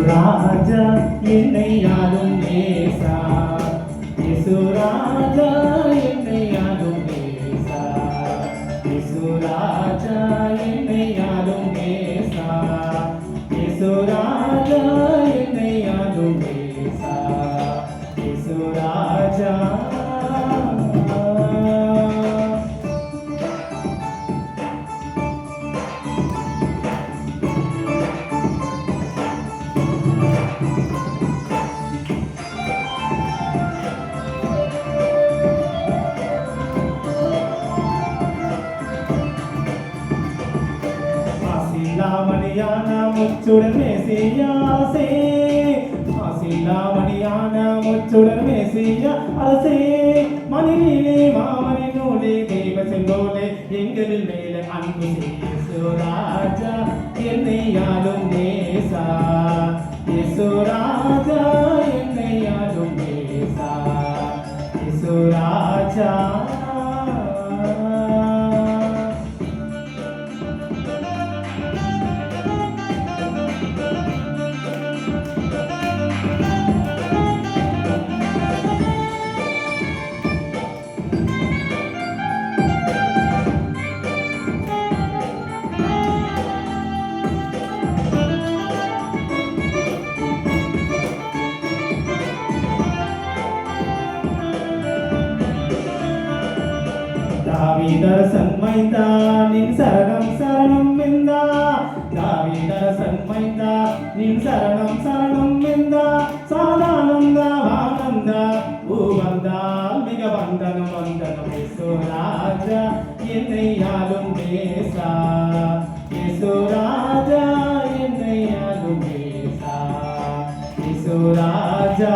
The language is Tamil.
ராஜா என்னை ஆளும் நேசா, இயேசு ராஜா என்னை ஆளும் நேசா, இயேசு ராஜா என்னை ஆளும் நேசா, இயேசு ராஜா என்னை ஆளும் நேசா, இயேசு ராஜா. ஆசிலாமணியான முச்சுடன் மேசியாசே, ஆசிலாமணியான முச்சுடன் மேசியா அரசே, மணிலே மாமணி நூலே தெய்வ செங்கோலே எங்களில் மேலே அன்பு இயேசு ராஜா என்னை ஆளும் நேசா, இயேசு ராஜா என்னை ஆளும் நேசா, இயேசு ராஜா. தாவீதரசன் மைந்தா நின் சரணம் சரணம் என்றா, தாவீதரசன் மைந்தா நின் சரணம் சரணம் என்றா, சாதானந்த ஆனந்த பூவந்தால் மிக வந்தனம் வந்தனம் இயேசு ராஜா என்னை ஆளும் நேசா, இயேசு ராஜா என்னை ஆளும் நேசா, இயேசு ராஜா.